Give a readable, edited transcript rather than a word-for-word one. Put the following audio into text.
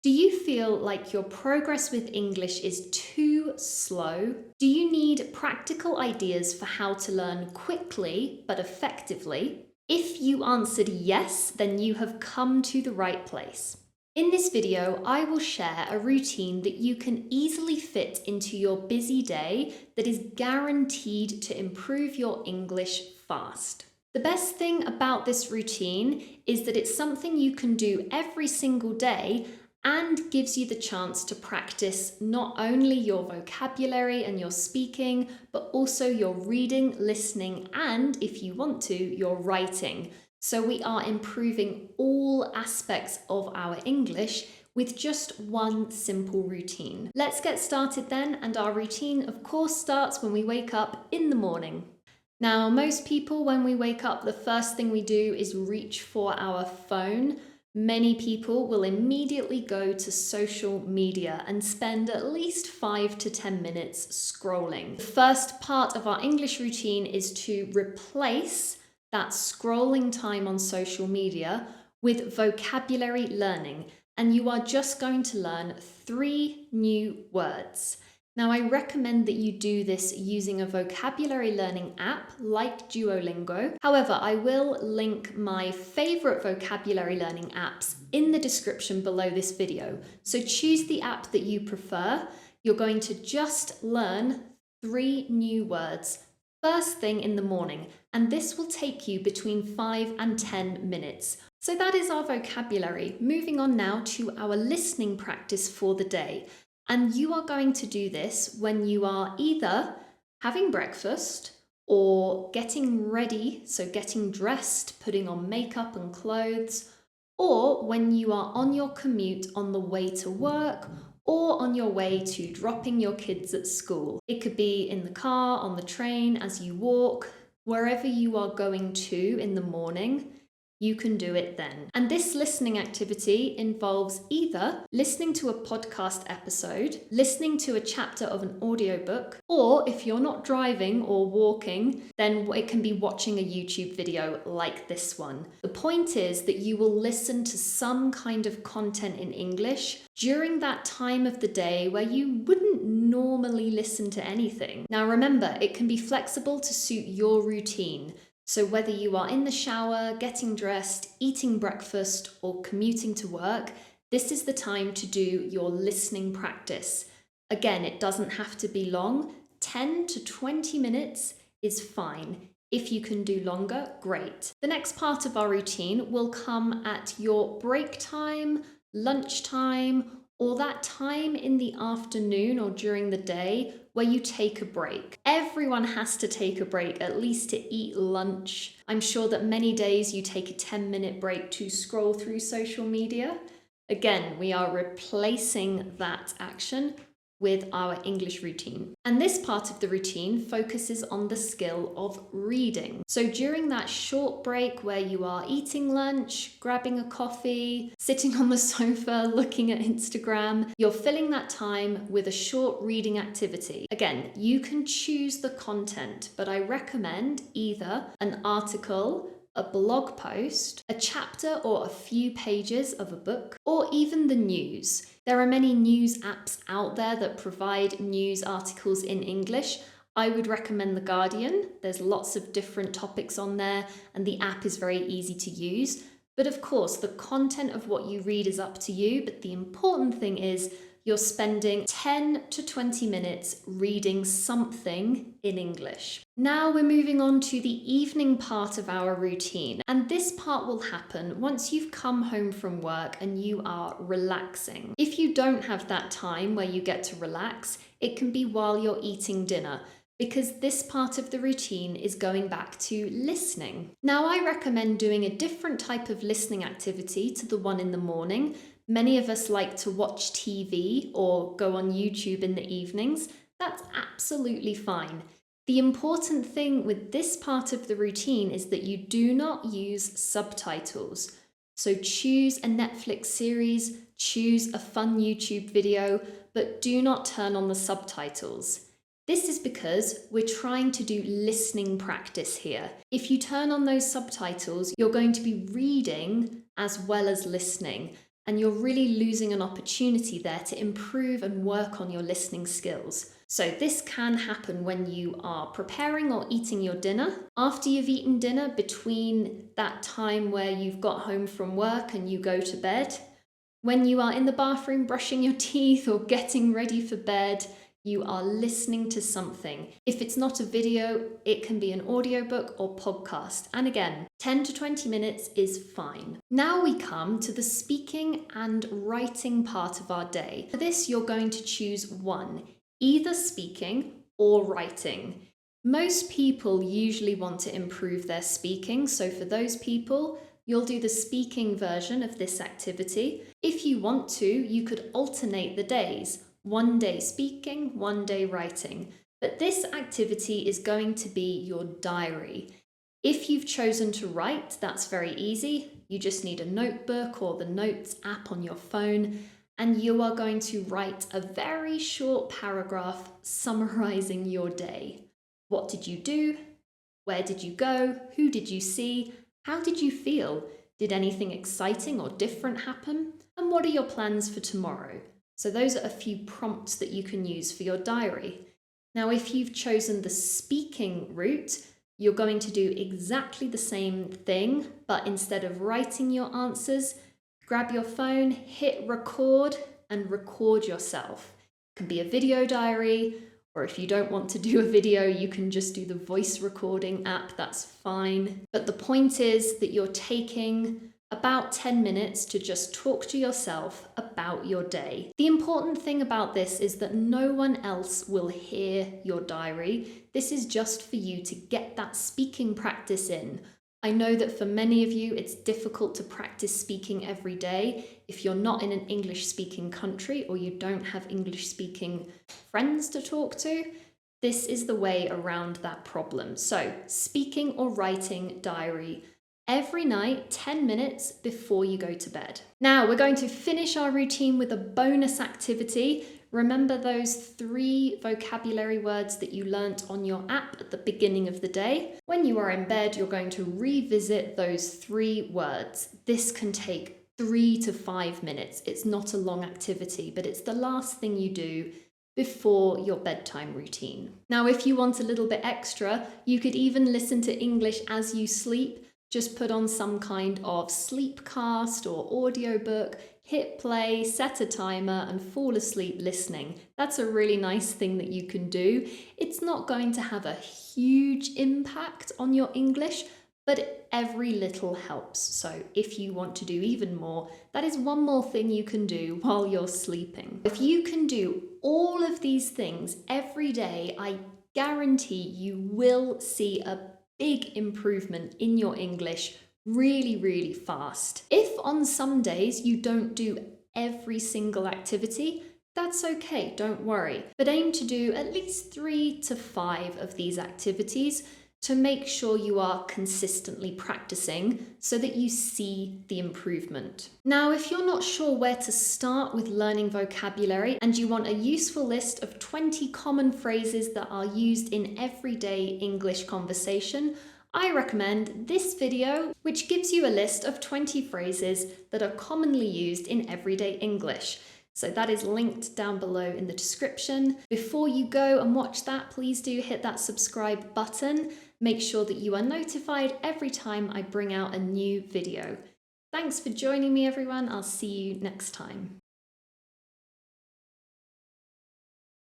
Do you feel like your progress with English is too slow? Do you need practical ideas for how to learn quickly but effectively? If you answered yes, then you have come to the right place. In this video, I will share a routine that you can easily fit into your busy day that is guaranteed to improve your English fast. The best thing about this routine is that it's something you can do every single day and gives you the chance to practice not only your vocabulary and your speaking, but also your reading, listening, and if you want to, your writing. So we are improving all aspects of our English with just one simple routine. Let's get started then, and our routine of course starts when we wake up in the morning. Now, most people, when we wake up, the first thing we do is reach for our phone. Many people will immediately go to social media and spend at least 5 to 10 minutes scrolling. The first part of our English routine is to replace that scrolling time on social media with vocabulary learning, and you are just going to learn 3 new words. Now, I recommend that you do this using a vocabulary learning app like Duolingo. However, I will link my favorite vocabulary learning apps in the description below this video. So choose the app that you prefer. You're going to just learn 3 new words first thing in the morning, and this will take you between 5 and 10 minutes. So that is our vocabulary. Moving on now to our listening practice for the day. And you are going to do this when you are either having breakfast or getting ready, so getting dressed, putting on makeup and clothes, or when you are on your commute on the way to work or on your way to dropping your kids at school. It could be in the car, on the train, as you walk, wherever you are going to in the morning. You can do it then. And this listening activity involves either listening to a podcast episode, listening to a chapter of an audiobook, or if you're not driving or walking, then it can be watching a YouTube video like this one. The point is that you will listen to some kind of content in English during that time of the day where you wouldn't normally listen to anything. Now remember, it can be flexible to suit your routine. So whether you are in the shower, getting dressed, eating breakfast, or commuting to work, this is the time to do your listening practice. Again, it doesn't have to be long. 10 to 20 minutes is fine. If you can do longer, great. The next part of our routine will come at your break time, lunchtime, or that time in the afternoon or during the day where you take a break. Everyone has to take a break, at least to eat lunch. I'm sure that many days you take a 10-minute break to scroll through social media. Again, we are replacing that action with our English routine. And this part of the routine focuses on the skill of reading. So during that short break where you are eating lunch, grabbing a coffee, sitting on the sofa, looking at Instagram, you're filling that time with a short reading activity. Again, you can choose the content, but I recommend either an article, a blog post, a chapter or a few pages of a book, or even the news. There are many news apps out there that provide news articles in English. I would recommend The Guardian. There's lots of different topics on there, and the app is very easy to use. But of course, the content of what you read is up to you, but the important thing is you're spending 10 to 20 minutes reading something in English. Now we're moving on to the evening part of our routine. And this part will happen once you've come home from work and you are relaxing. If you don't have that time where you get to relax, it can be while you're eating dinner, because this part of the routine is going back to listening. Now, I recommend doing a different type of listening activity to the one in the morning. Many of us like to watch TV or go on YouTube in the evenings. That's absolutely fine. The important thing with this part of the routine is that you do not use subtitles. So choose a Netflix series, choose a fun YouTube video, but do not turn on the subtitles. This is because we're trying to do listening practice here. If you turn on those subtitles, you're going to be reading as well as listening. and you're really losing an opportunity there to improve and work on your listening skills. So this can happen when you are preparing or eating your dinner. After you've eaten dinner, between that time where you've got home from work and you go to bed, when you are in the bathroom brushing your teeth or getting ready for bed, you are listening to something. If it's not a video, it can be an audiobook or podcast. And again, 10 to 20 minutes is fine. Now we come to the speaking and writing part of our day. For this, you're going to choose one, either speaking or writing. Most people usually want to improve their speaking, so for those people, you'll do the speaking version of this activity. If you want to, you could alternate the days. One day speaking, one day writing. But this activity is going to be your diary. If you've chosen to write, that's very easy. You just need a notebook or the Notes app on your phone, and you are going to write a very short paragraph summarizing your day. What did you do? Where did you go? Who did you see? How did you feel? Did anything exciting or different happen? And what are your plans for tomorrow? So those are a few prompts that you can use for your diary. Now, if you've chosen the speaking route, you're going to do exactly the same thing, but instead of writing your answers, grab your phone, hit record, and record yourself. It can be a video diary, or if you don't want to do a video, you can just do the voice recording app, that's fine. But the point is that you're taking about 10 minutes to just talk to yourself about your day. The important thing about this is that no one else will hear your diary. This is just for you to get that speaking practice in. I know that for many of you, it's difficult to practice speaking every day. If you're not in an English-speaking country or you don't have English-speaking friends to talk to, this is the way around that problem. So, speaking or writing diary every night, 10 minutes before you go to bed. Now, we're going to finish our routine with a bonus activity. Remember those 3 vocabulary words that you learnt on your app at the beginning of the day? When you are in bed, you're going to revisit those 3 words. This can take 3 to 5 minutes. It's not a long activity, but it's the last thing you do before your bedtime routine. Now, if you want a little bit extra, you could even listen to English as you sleep. Just put on some kind of sleepcast or audiobook, hit play, set a timer, and fall asleep listening. That's a really nice thing that you can do. It's not going to have a huge impact on your English, but every little helps. So if you want to do even more, that is one more thing you can do while you're sleeping. If you can do all of these things every day, I guarantee you will see a big improvement in your English really, really fast. If on some days you don't do every single activity, that's okay, don't worry. But aim to do at least 3 to 5 of these activities to make sure you are consistently practicing so that you see the improvement. Now, if you're not sure where to start with learning vocabulary and you want a useful list of 20 common phrases that are used in everyday English conversation, I recommend this video, which gives you a list of 20 phrases that are commonly used in everyday English. So that is linked down below in the description. Before you go and watch that, please do hit that subscribe button. Make sure that you are notified every time I bring out a new video. Thanks for joining me, everyone. I'll see you next time.